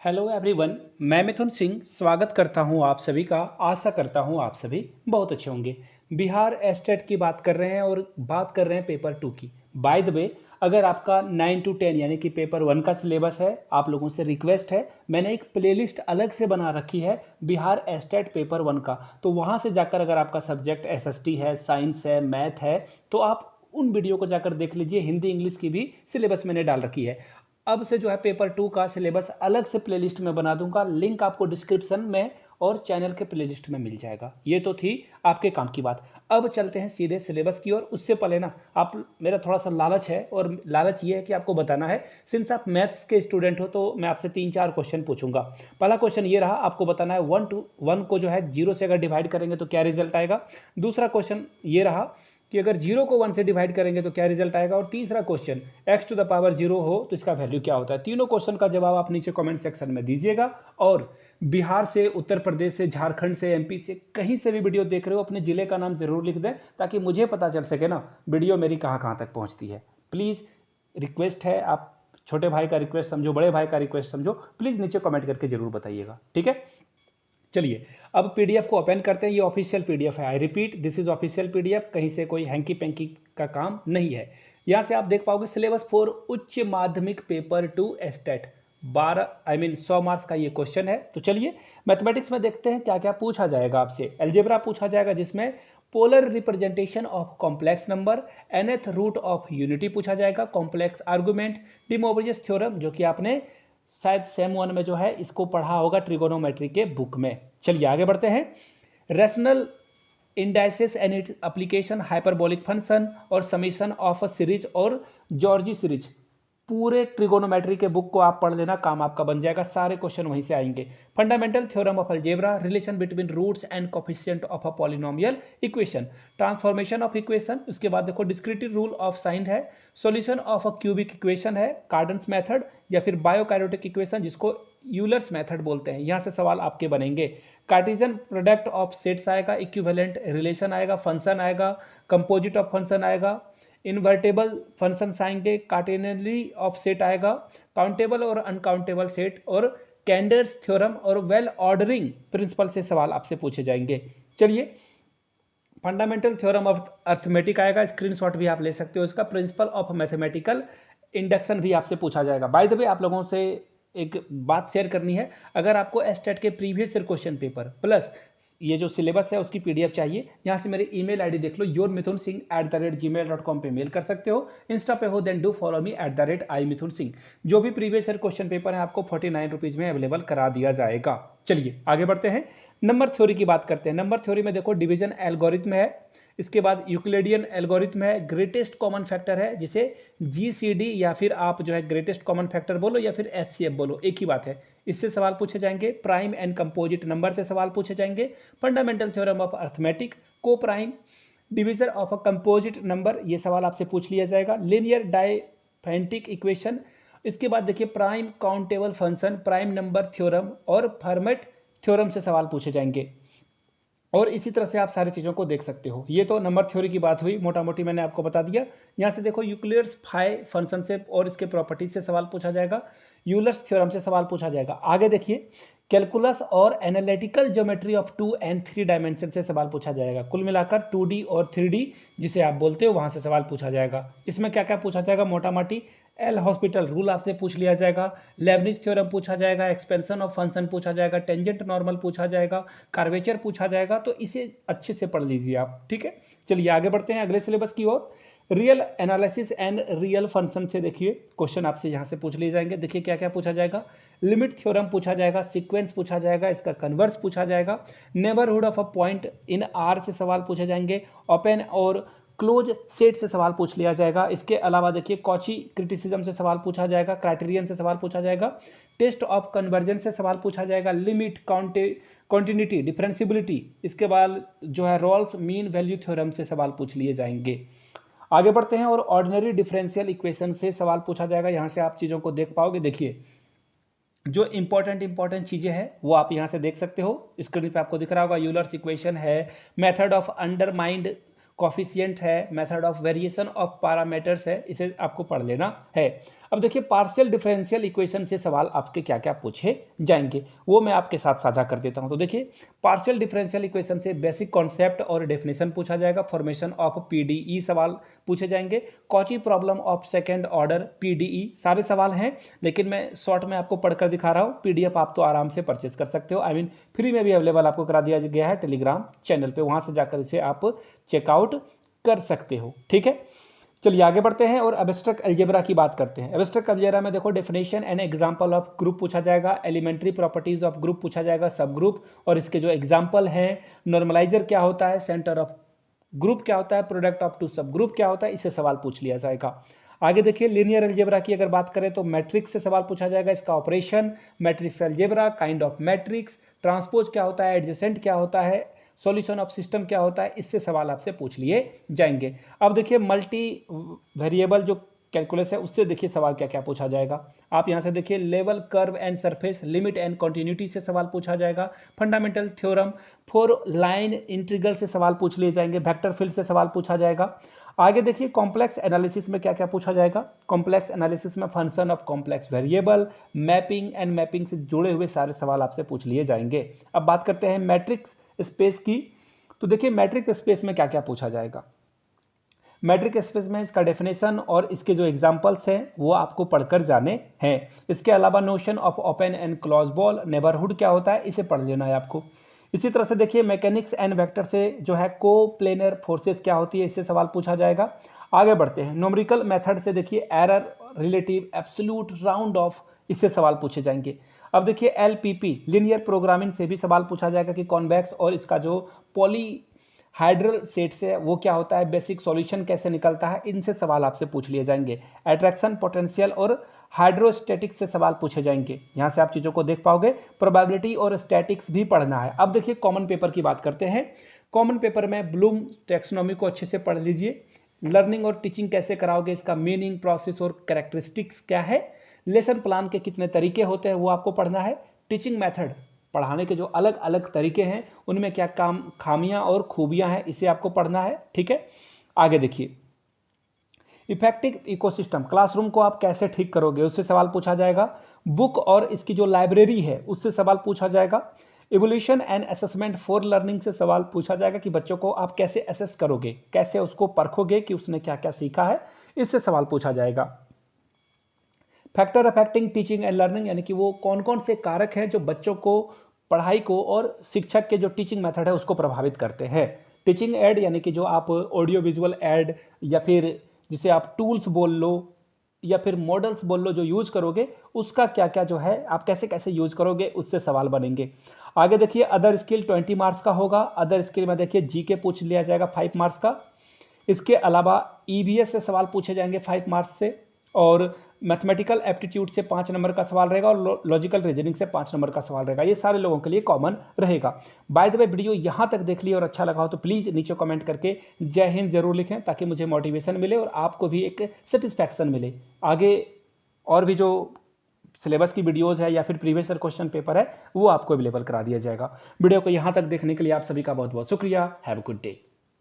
Hello everyone, मैं मिथुन सिंह स्वागत करता हूं आप सभी का। आशा करता हूं आप सभी बहुत अच्छे होंगे। बिहार एस्टेट की बात कर रहे हैं और बात कर रहे हैं पेपर 2 की। बाय द वे, अगर आपका 9 to 10 यानी कि पेपर 1 का सिलेबस है, आप लोगों से रिक्वेस्ट है, मैंने एक प्लेलिस्ट अलग से बना रखी है बिहार एस्टेट पेपर 1 का। तो वहां से जाकर अगर आपका सब्जेक्ट एसएसटी है, साइंस है, मैथ है, तो आप उन वीडियो को जाकर देख लीजिए। हिंदी इंग्लिश की भी सिलेबस मैंने डाल रखी है। अब से जो है पेपर 2 का सिलेबस अलग से प्लेलिस्ट में बना दूंगा, लिंक आपको डिस्क्रिप्शन में और चैनल के प्लेलिस्ट में मिल जाएगा। ये तो थी आपके काम की बात। अब चलते हैं सीधे सिलेबस की ओर। उससे पहले ना, आप मेरा थोड़ा सा लालच है, और लालच ये है कि आपको बताना है, सिंस आप मैथ्स के स्टूडेंट हो तो मैं आपसे 3-4 क्वेश्चन पूछूंगा। पहला क्वेश्चन ये रहा, आपको बताना है 1 को जो है 0 से अगर डिवाइड करेंगे तो क्या रिजल्ट आएगा। दूसरा क्वेश्चन ये रहा कि अगर 0 को 1 से डिवाइड करेंगे तो क्या रिजल्ट आएगा। और तीसरा question, x to the power 0 हो तो इसका वैल्यू क्या होता है। तीनों क्वेश्चन का जवाब आप नीचे कमेंट सेक्शन में दीजिएगा। और बिहार से, उत्तर प्रदेश से, झारखंड से, एमपी से, कहीं से भी वीडियो देख रहे हो, अपने ज़िले का नाम ज़रूर लिख दें, ताकि मुझे पता चल सके ना वीडियो मेरी कहाँ कहाँ तक पहुँचती है। प्लीज़ रिक्वेस्ट है, आप छोटे भाई का रिक्वेस्ट समझो, बड़े भाई का रिक्वेस्ट समझो, प्लीज़ नीचे कमेंट करके ज़रूर बताइएगा, ठीक है। चलिए, अब पीडीएफ को ओपन करते हैं। ये ऑफिशियल पीडीएफ है। I repeat, this is official PDF, कहीं से कोई हैंकी पैंकी का काम नहीं है। यहाँ से आप देख पाओगे सिलेबस फॉर उच्च माध्यमिक पेपर 2 एस्टेट 100 मार्क्स का ये क्वेश्चन है। तो चलिए मैथमेटिक्स में देखते हैं क्या क्या पूछा जाएगा आपसे। अलजेब्रा पूछा जाएगा, जिसमें polar representation of complex number, nth root of unity पूछा जाएगा, complex argument, de Moivre's theorem, जो कि आपने शायद सेम 1 में जो है इसको पढ़ा होगा ट्रिगोनोमेट्री के बुक में। चलिए आगे बढ़ते हैं। Rational indices and it application, hyperbolic function और समीशन ऑफ अ सीरीज और जॉर्जी सीरीज, पूरे ट्रिगोनोमेट्री के बुक को आप पढ़ लेना, काम आपका बन जाएगा। सारे क्वेश्चन वहीं से आएंगे। Fundamental theorem of algebra, relation between roots and coefficient of a polynomial equation, transformation of equation. उसके बाद देखो डिस्क्रिटिव रूल ऑफ साइन है, solution of a cubic equation है, कार्डन्स मेथड या फिर बायोकैरोटिक इक्वेशन, जिसको यूलर्स मेथड बोलते हैं। यहाँ से सवाल आपके बनेंगे। कार्टेशियन प्रोडक्ट ऑफ सेट्स आएगा, इक्विवेलेंट रिलेशन आएगा, फंक्शन आएगा, कंपोजिट ऑफ फंक्शन आएगा, इन्वर्टेबल फंक्शन आएंगे, कार्टेनली ऑफ सेट आएगा, काउंटेबल और अनकाउंटेबल सेट, और कैंडर्स थ्योरम और वेल ऑर्डरिंग प्रिंसिपल से सवाल आपसे पूछे जाएंगे। चलिए, फंडामेंटल थ्योरम ऑफ अर्थमेटिक आएगा, स्क्रीनशॉट भी आप ले सकते हो इसका। प्रिंसिपल ऑफ मैथमेटिकल इंडक्शन भी आपसे पूछा जाएगा। बाय द वे, आप लोगों से एक बात शेयर करनी है, अगर आपको एस्टेट के previous year question paper plus ये जो सिलेबस है उसकी पीडीएफ चाहिए, यहाँ से मेरी ईमेल आईडी देख लो, yourmithunsingh@gmail.com पे मेल कर सकते हो। इंस्टा पे हो then do follow me @iMithunSingh। जो भी प्रीवियस ईयर क्वेश्चन पेपर है आपको 49 रुपीज़ में अवेलेबल करा दिया जाएगा। चलिए आगे बढ़ते हैं। नंबर थ्योरी की बात करते हैं। नंबर थ्योरी में देखो डिवीजन एल्गोरिथम है, इसके बाद यूक्लिडियन एल्गोरिथम है, ग्रेटेस्ट कॉमन फैक्टर है, जिसे जीसीडी या फिर आप जो है ग्रेटेस्ट कॉमन फैक्टर बोलो या फिर एचसीएफ बोलो, एक ही बात है। इससे सवाल पूछे जाएंगे। प्राइम एंड कंपोजिट नंबर से सवाल पूछे जाएंगे। फंडामेंटल थ्योरम ऑफ अर्थमेटिक, को prime, division of a composite number, ये सवाल आपसे पूछ लिया जाएगा। लिनियर डाइफेंटिक इक्वेशन, इसके बाद देखिए prime countable function, prime number theorem और फर्मेट थ्योरम से सवाल पूछे जाएंगे। और इसी तरह से आप सारी चीज़ों को देख सकते हो। ये तो नंबर थ्योरी की बात हुई, मोटा मोटी मैंने आपको बता दिया। यहाँ से देखो यूक्लियर्स फाई फंक्शन से और इसके प्रॉपर्टीज से सवाल पूछा जाएगा, यूलर्स थ्योरम से सवाल पूछा जाएगा। आगे देखिए, कैलकुलस और analytical geometry of 2 and 3 dimension से सवाल पूछा जाएगा। कुल मिलाकर 2D और 3D जिसे आप बोलते हो वहाँ से सवाल पूछा जाएगा। इसमें क्या क्या पूछा जाएगा, मोटा मोटी एल हॉस्पिटल रूल आपसे पूछ लिया जाएगा, लेबनिज थ्योरम पूछा जाएगा, एक्सपेंशन ऑफ फंक्शन पूछा जाएगा, टेंजेंट नॉर्मल पूछा जाएगा, कार्वेचर पूछा जाएगा। तो इसे अच्छे से पढ़ लीजिए आप, ठीक है। चलिए आगे बढ़ते हैं अगले सिलेबस की ओर। Real analysis and real function से देखिए क्वेश्चन आपसे यहाँ से पूछ लिए जाएंगे। देखिए क्या क्या पूछा जाएगा, लिमिट थ्योरम पूछा जाएगा, सीक्वेंस पूछा जाएगा, इसका कन्वर्स पूछा जाएगा, neighbourhood of a point in are से सवाल पूछे जाएंगे, ओपन और क्लोज सेट से सवाल पूछ लिया जाएगा। इसके अलावा देखिए कॉची क्रिटिसिज्म से सवाल पूछा जाएगा, क्राइटेरियन से सवाल पूछा जाएगा, टेस्ट ऑफ कन्वर्जन से सवाल पूछा जाएगा, लिमिट कॉन्टिन्यूटी डिफरेंशिबिलिटी, इसके बाद जो है रोल्स मीन वैल्यू थ्योरम से सवाल पूछ लिए जाएंगे। आगे बढ़ते हैं और ऑर्डिनरी डिफरेंशियल इक्वेशन से सवाल पूछा जाएगा। यहाँ से आप चीज़ों को देख पाओगे। देखिए जो इंपॉर्टेंट चीज़ें हैं वो आप यहाँ से देख सकते हो, स्क्रीन पे आपको दिख रहा होगा। यूलर्स इक्वेशन है, मेथड ऑफ अंडरमाइंड कॉफिशिएंट है, method of variation of parameters है, इसे आपको पढ़ लेना है। अब देखिए पार्शियल डिफरेंशियल इक्वेशन से सवाल आपके क्या क्या पूछे जाएंगे वो मैं आपके साथ साझा कर देता हूं। तो देखिए पार्शियल डिफरेंशियल इक्वेशन से बेसिक कॉन्सेप्ट और डेफिनेशन पूछा जाएगा, फॉर्मेशन ऑफ पीडीई सवाल पूछे जाएंगे, Cauchy problem of second order PDE, सारे सवाल हैं लेकिन मैं शॉर्ट में आपको पढ़कर दिखा रहा हूँ। पीडीएफ आप तो आराम से परचेस कर सकते हो, फ्री में भी अवेलेबल आपको करा दिया गया है टेलीग्राम चैनल पे, वहां से जाकर इसे आप चेकआउट कर सकते हो। ठीक है, चलिए आगे बढ़ते हैं और एब्स्ट्रैक्ट अलजेब्रा की बात करते हैं। एब्स्ट्रैक्ट अलजेब्रा में देखो definition and example of group पूछा जाएगा, एलिमेंट्री प्रॉपर्टीज ऑफ ग्रुप पूछा जाएगा, सब ग्रुप और इसके जो एग्जांपल हैं, नॉर्मलाइजर क्या होता है, सेंटर ऑफ ग्रुप क्या होता है, प्रोडक्ट ऑफ टू सब ग्रुप क्या होता है, इससे सवाल पूछ लिया जाएगा। आगे देखिए लीनियर अलजेब्रा की अगर बात करें तो मैट्रिक्स से सवाल पूछा जाएगा, इसका operation, matrix algebra, kind of matrix, transpose क्या होता है, एडजेसेंट क्या होता है, सॉल्यूशन ऑफ सिस्टम क्या होता है, इससे सवाल आपसे पूछ लिए जाएंगे। अब देखिए मल्टी वेरिएबल जो कैलकुलस है उससे देखिए सवाल क्या क्या पूछा जाएगा। आप यहाँ से देखिए level curve and surface, limit and continuity से सवाल पूछा जाएगा, fundamental theorem, for line integral से सवाल पूछ लिए जाएंगे, वेक्टर फील्ड से सवाल पूछा जाएगा। आगे देखिए कॉम्प्लेक्स एनालिसिस में क्या क्या पूछा जाएगा, कॉम्प्लेक्स एनालिसिस में function of complex variable, mapping and mapping से जुड़े हुए सारे सवाल आपसे पूछ लिए जाएंगे। अब बात करते हैं मैट्रिक्स स्पेस की। तो देखिए मैट्रिक स्पेस में क्या क्या पूछा जाएगा, मैट्रिक स्पेस में इसका डेफिनेशन और इसके जो एग्जांपल्स हैं वो आपको पढ़कर जाने हैं। इसके अलावा notion of open and close ball, neighbourhood क्या होता है, इसे पढ़ लेना है आपको। इसी तरह से देखिए मैकेनिक्स एंड वेक्टर से जो है को प्लेनर फोर्सेस क्या होती है, इससे सवाल पूछा जाएगा। आगे बढ़ते हैं न्यूमेरिकल मेथड से देखिए error, relative, absolute, round of, इससे सवाल पूछे जाएंगे। अब देखिए एलपीपी लीनियर प्रोग्रामिंग से भी सवाल पूछा जाएगा कि कॉन्वेक्स और इसका जो पॉलीहाइड्रल सेट से वो क्या होता है, बेसिक सॉल्यूशन कैसे निकलता है, इनसे सवाल आपसे पूछ लिए जाएंगे। अट्रैक्शन पोटेंशियल और हाइड्रोस्टैटिक्स से सवाल पूछे जाएंगे, यहाँ से आप चीज़ों को देख पाओगे। प्रोबेबिलिटी और स्टैटिक्स भी पढ़ना है। अब देखिए कॉमन पेपर की बात करते हैं। कॉमन पेपर में ब्लूम टैक्सोनॉमी को अच्छे से पढ़ लीजिए, लर्निंग और टीचिंग कैसे कराओगे, इसका मीनिंग, प्रोसेस और कैरेक्टरिस्टिक्स क्या है, लेसन प्लान के कितने तरीके होते हैं वो आपको पढ़ना है, टीचिंग मेथड, पढ़ाने के जो अलग अलग तरीके हैं उनमें क्या काम खामियां और खूबियां हैं, इसे आपको पढ़ना है। ठीक है, आगे देखिए इफेक्टिव इकोसिस्टम, क्लासरूम को आप कैसे ठीक करोगे, उससे सवाल पूछा जाएगा। बुक और इसकी जो लाइब्रेरी है उससे सवाल पूछा जाएगा। Evolution and assessment for learning से सवाल पूछा जाएगा कि बच्चों को आप कैसे असेस करोगे, कैसे उसको परखोगे कि उसने क्या क्या सीखा है, इससे सवाल पूछा जाएगा। Factor affecting teaching and learning, यानी कि वो कौन कौन से कारक हैं जो बच्चों को, पढ़ाई को और शिक्षक के जो टीचिंग मेथड है उसको प्रभावित करते हैं। टीचिंग एड यानी कि जो आप ऑडियो विजुअल एड या फिर जिसे आप टूल्स बोल लो या फिर मॉडल्स बोल लो जो यूज करोगे, उसका क्या क्या जो है आप कैसे कैसे यूज करोगे, उससे सवाल बनेंगे। आगे देखिए अदर स्किल 20 मार्क्स का होगा। अदर स्किल में देखिए जीके पूछ लिया जाएगा 5 मार्क्स का। इसके अलावा ईवीएस से सवाल पूछे जाएंगे 5 मार्क्स से, और मैथमेटिकल एप्टीट्यूड से 5 नंबर का सवाल रहेगा और लॉजिकल रीजनिंग से 5 नंबर का सवाल रहेगा। ये सारे लोगों के लिए कॉमन रहेगा। बाय द वे वीडियो यहाँ तक देख ली और अच्छा लगा हो तो प्लीज़ नीचे कमेंट करके जय हिंद जरूर लिखें, ताकि मुझे मोटिवेशन मिले और आपको भी एक सेटिस्फैक्शन मिले। आगे और भी जो सिलेबस की वीडियोज़ है या फिर प्रीवियस ईयर क्वेश्चन पेपर है वो आपको अवेलेबल करा दिया जाएगा। वीडियो को यहाँ तक देखने के लिए आप सभी का बहुत बहुत शुक्रिया। Have a good day.